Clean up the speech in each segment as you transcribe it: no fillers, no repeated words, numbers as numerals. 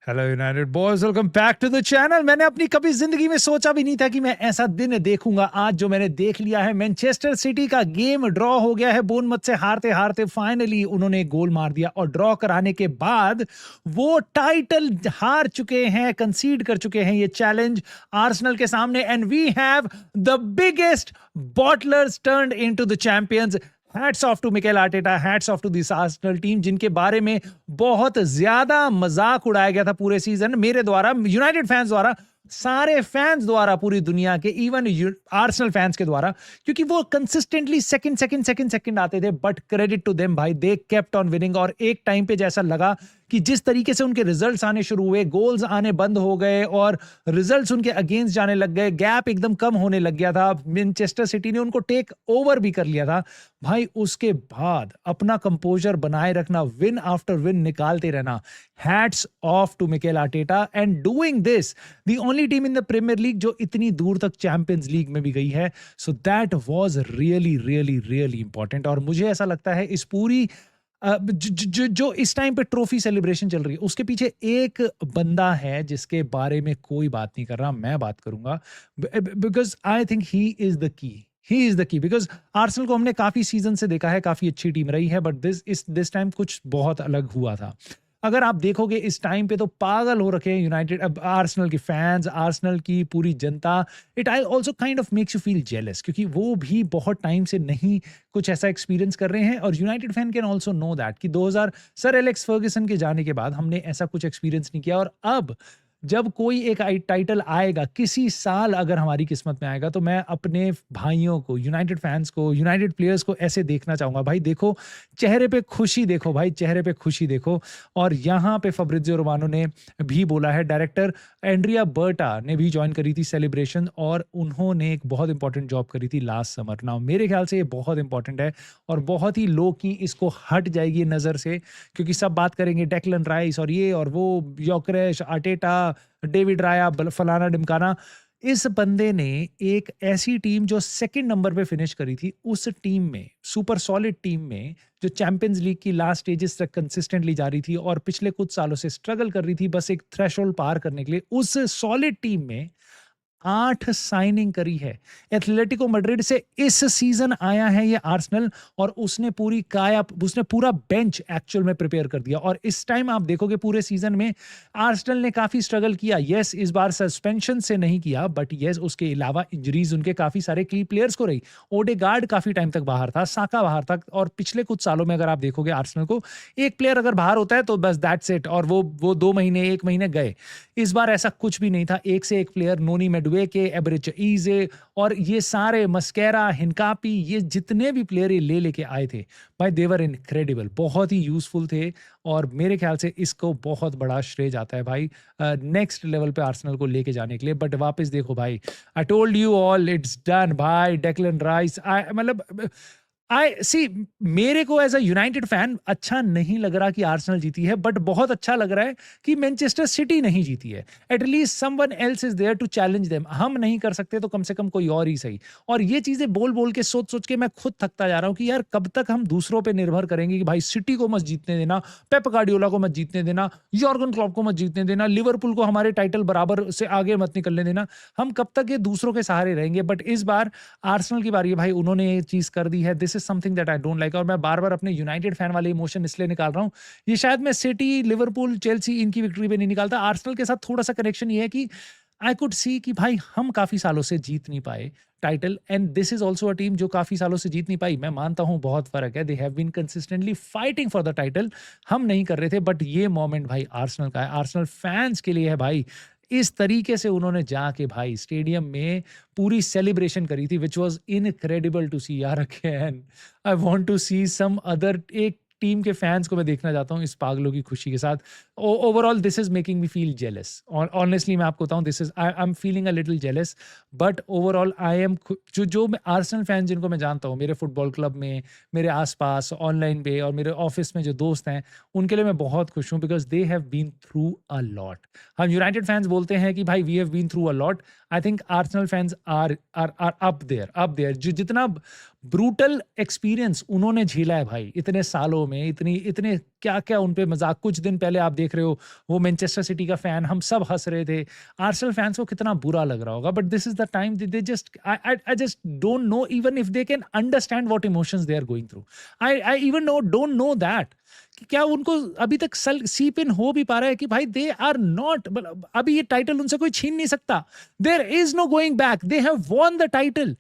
Hello United boys, welcome back to the channel. मैंने अपनी कभी जिंदगी में सोचा भी नहीं था कि मैं ऐसा दिन देखूंगा आज जो मैंने देख लिया है। मैनचेस्टर सिटी का गेम ड्रॉ हो गया है। बोर्नमथ से हारते हारते फाइनली उन्होंने एक गोल मार दिया और ड्रॉ कराने के बाद वो टाइटल हार चुके हैं, कंसीड कर चुके हैं ये चैलेंज आर्सेनल के सामने। And we have the biggest bottlers turned into the champions. Hats off to Mikel Arteta, hats off to this Arsenal team, जिनके बारे में बहुत ज्यादा मजाक उड़ाया गया था पूरे सीजन मेरे द्वारा, यूनाइटेड फैंस द्वारा, सारे फैंस द्वारा, पूरी दुनिया के, इवन आर्सेनल फैंस के द्वारा, क्योंकि वो कंसिस्टेंटली सेकंड आते थे। बट क्रेडिट टू देम भाई, दे केप्ट ऑन विनिंग। और एक टाइम पे जैसा लगा कि जिस तरीके से उनके रिजल्ट्स आने शुरू हुए, गोल्स आने बंद हो गए और रिजल्ट्स उनके अगेंस्ट जाने लग गए, गैप एकदम कम होने लग गया था, मैनचेस्टर सिटी ने उनको टेक ओवर भी कर लिया था भाई। उसके बाद अपना कंपोजर बनाए रखना, विन आफ्टर विन निकालते रहना, hats off to Mikel Arteta. And doing this, the only team in the Premier League जो इतनी दूर तक चैंपियंस लीग में भी गई है। So that was really really really important. और मुझे ऐसा लगता है इस पूरी जो इस टाइम पे ट्रॉफी सेलिब्रेशन चल रही है, उसके पीछे एक बंदा है जिसके बारे में कोई बात नहीं कर रहा, मैं बात करूंगा, because I think he is the key. He is the key because Arsenal को हमने काफी सीजन से देखा है, काफी अच्छी टीम रही है, बट दिस टाइम कुछ बहुत अलग हुआ था। अगर आप देखोगे इस टाइम पे तो पागल हो रखे हैं यूनाइटेड, आर्सेनल के फैंस, आर्सेनल की पूरी जनता। It I also kind of makes you feel jealous, क्योंकि वो भी बहुत टाइम से नहीं कुछ ऐसा एक्सपीरियंस कर रहे हैं। और United fan can also no that कि 2000 सर एलेक्स फर्ग्यूसन के जाने के बाद हमने ऐसा कुछ एक्सपीरियंस नहीं किया। और अब जब कोई एक टाइटल आएगा किसी साल, अगर हमारी किस्मत में आएगा, तो मैं अपने भाइयों को, यूनाइटेड फैंस को, यूनाइटेड प्लेयर्स को ऐसे देखना चाहूंगा भाई। देखो चेहरे पे खुशी देखो भाई, चेहरे पे खुशी देखो। और यहाँ पे फब्रिजियो रोमानो ने भी बोला है, डायरेक्टर एंड्रिया बर्टा ने भी ज्वाइन करी थी सेलिब्रेशन, और उन्होंने एक बहुत इंपॉर्टेंट जॉब करी थी लास्ट समर। नाउ मेरे ख्याल से ये बहुत इंपॉर्टेंट है और बहुत ही लो की इसको हट जाएगी नजर से, क्योंकि सब बात करेंगे डेक्लन राइस और ये और वो, योकेरेश, आर्टेटा, डेविड राया, फलाना डिमकाना। इस बंदे ने एक ऐसी टीम जो सेकंड नंबर पे फिनिश करी थी, उस टीम में, सुपर सॉलिड टीम में, जो चैंपियंस लीग की लास्ट स्टेजेस तक कंसिस्टेंटली जा रही थी और पिछले कुछ सालों से स्ट्रगल कर रही थी बस एक थ्रेशोल्ड पार करने के लिए, उस सॉलिड टीम में 8 साइनिंग करी है। एथलेटिको मैड्रिड से इस सीजन आया है ये आर्सेनल, और उसने पूरा बेंच एक्चुअल में प्रिपेयर कर दिया। और इस टाइम आप देखोगे पूरे सीजन में आर्सेनल ने काफी स्ट्रगल किया। यस, इस बार सस्पेंशन से नहीं किया, बट यस, उसके अलावा इंजरीज उनके काफी सारे की प्लेयर्स को रही। ओडेगार्ड काफी टाइम तक बाहर था, साका बाहर था, और पिछले कुछ सालों में अगर आप देखोगे आर्सेनल को, एक प्लेयर अगर बाहर होता है तो बस दैट्स इट, और वो 2 महीने 1 महीने गए। इस बार ऐसा कुछ भी नहीं था। एक से एक प्लेयर, नोनी मेडवेके, एबरिच इजे, और ये सारे, मस्केरा, हिनकापी, ये जितने भी प्लेयर ये लेके आए थे भाई, देवर इनक्रेडिबल, बहुत ही यूजफुल थे। और मेरे ख्याल से इसको बहुत बड़ा श्रेय जाता है भाई नेक्स्ट लेवल पे आर्सेनल को लेके जाने के लिए। बट वापस देखो भाई, I told you all, it's done भाई। डेक्लन राइस, मतलब आई सी, मेरे को एज अ यूनाइटेड फैन अच्छा नहीं लग रहा कि आर्सेनल जीती है, बट बहुत अच्छा लग रहा है कि मैनचेस्टर सिटी नहीं जीती है। At least someone else is there to challenge them. हम नहीं कर सकते तो कम से कम कोई और ही सही। और ये चीजें बोल बोल के, सोच सोच के मैं खुद थकता जा रहा हूं कि यार कब तक हम दूसरों पे निर्भर करेंगे कि भाई सिटी को मत जीतने देना, पेप गार्डियोला को मत जीतने देना, यॉर्गन क्लॉप को मत जीतने देना, लिवरपूल को हमारे टाइटल बराबर से आगे मत निकलने देना। हम कब तक ये दूसरों के सहारे रहेंगे? बट इस बार आर्सेनल की बारी है भाई, उन्होंने ये चीज कर दी है। This is something that I don't like. और मैं बार बार अपने यूनाइटेड फैन वाले इमोशन इसलिए निकाल रहा हूं, ये शायद मैं सिटी, लिवरपूल, चेल्सी, इनकी विक्ट्री पे नहीं निकालता। आर्सेनल के साथ थोड़ा सा कनेक्शन ये है कि आई कुड सी कि भाई हम काफी सालों से जीत नहीं पाए title, and this is also a team जो काफी सालों से जीत नहीं पाई। मैं मानता हूं बहुत फर्क है, they have been consistently fighting for the title, हम नहीं कर रहे थे। बट ये मोमेंट भाई आर्सेनल का है, आर्सेनल फैंस के लिए है भाई। इस तरीके से उन्होंने जाके भाई स्टेडियम में पूरी सेलिब्रेशन करी थी, which was incredible to see यार। Again I want to see some other, एक टीम के फैंस को मैं देखना चाहता हूँ इस पागलों की खुशी के साथ। Overall this is making me feel jealous. Honestly मैं आपको बताऊं, this is, I am feeling a little jealous. But overall I am, जो आर्सेनल फैन जिनको मैं जानता हूँ, मेरे फुटबॉल क्लब में, मेरे आसपास, ऑनलाइन पे, और मेरे ऑफिस में जो दोस्त हैं, उनके लिए मैं बहुत खुश हूँ, because they have been through a lot. हम यूनाइटेड फैंस बोलते हैं कि भाई we have been through a lot. I think Arsenal fans are up there. जो जितना ब्रूटल एक्सपीरियंस उन्होंने झेला है भाई इतने सालों में, इतने क्या-क्या उन पे मज़ाक, कुछ दिन पहले आप देख रहे हो वो मैनचेस्टर सिटी का फैन, हम सब हँस रहे थे। आर्सेनल फैन्स को कितना बुरा लग रहा होगा, but this is the time they just I just don't know even if they can understand what emotions they are going through. I even don't know that कि क्या उनको अभी तक सीप इन हो भी पा रहा है कि भाई दे आर नॉट, अभी ये टाइटल उनसे कोई छीन नहीं सकता। There is no going back, they have won the title.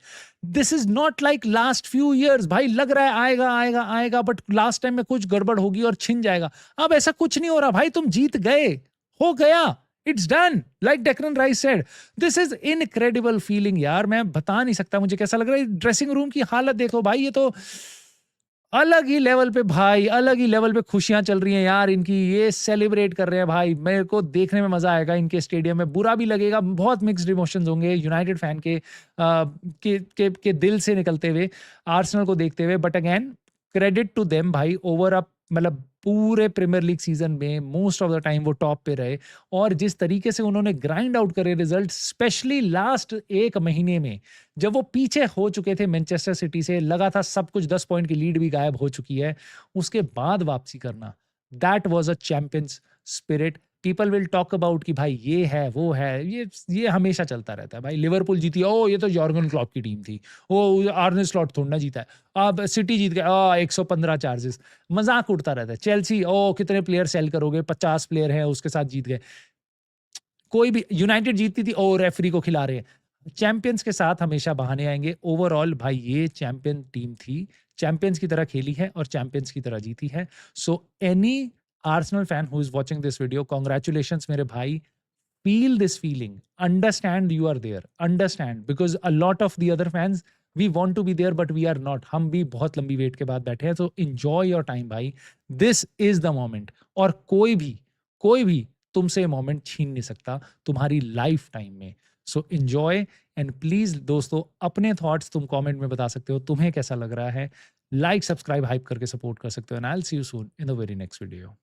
This is not like last few years, भाई लग रहा है आएगा आएगा आएगा, बट लास्ट टाइम में कुछ गड़बड़ होगी और छिन जाएगा। अब ऐसा कुछ नहीं हो रहा भाई, तुम जीत गए, हो गया, it's done, like Declan rice said. This is incredible feeling यार, मैं बता नहीं सकता मुझे कैसा लग रहा है। ड्रेसिंग रूम की हालत देखो भाई, ये तो अलग ही लेवल पे भाई, अलग ही लेवल पे खुशियां चल रही हैं यार इनकी, ये सेलिब्रेट कर रहे हैं भाई। मेरे को देखने में मजा आएगा इनके स्टेडियम में, बुरा भी लगेगा, बहुत मिक्स्ड इमोशंस होंगे यूनाइटेड फैन के दिल से निकलते हुए आर्सेनल को देखते हुए। But again credit to them भाई, ओवर अप मतलब पूरे प्रीमियर लीग सीजन में मोस्ट ऑफ द टाइम वो टॉप पे रहे, और जिस तरीके से उन्होंने ग्राइंड आउट करे रिजल्ट, स्पेशली लास्ट एक महीने में जब वो पीछे हो चुके थे मैनचेस्टर सिटी से, लगा था सब कुछ, 10 पॉइंट की लीड भी गायब हो चुकी है, उसके बाद वापसी करना, that was a champions spirit. People will talk about कि भाई ये है वो है, ये हमेशा चलता रहता है भाई। लिवरपूल जीती, ओ ये तो यॉर्गन क्लॉप की टीम थी, वो आर्ने स्लॉट थोड़ा ना जीता है। अब सिटी जीत गया, 115 चार्जेस, मजाक उड़ता रहता है। चेल्सी, ओ कितने प्लेयर सेल करोगे, 50 प्लेयर हैं उसके साथ जीत गए। कोई भी, यूनाइटेड जीतती थी, ओ रेफरी को खिला रहे हैं। चैंपियंस के साथ हमेशा बहाने आएंगे। ओवरऑल भाई ये चैंपियन टीम थी, चैंपियंस की तरह खेली है और चैंपियंस की तरह जीती है। So any Arsenal fan who is watching this video, congratulations मेरे भाई। Feel this feeling, understand you are there, understand, because a lot of the other fans we want to be there but we are not. हम भी बहुत लंबी wait के बाद बैठे हैं, तो एंजॉय योर टाइम भाई, दिस इज द मोमेंट। और कोई भी तुमसे ये मोमेंट छीन नहीं सकता तुम्हारी लाइफ टाइम में। सो एंजॉय, एंड प्लीज दोस्तों अपने थॉट्स तुम कमेंट में बता सकते हो, तुम्हें कैसा लग रहा है। लाइक सब्सक्राइब हाइप करके सपोर्ट कर सकते हो, and I will see you soon in the very next video.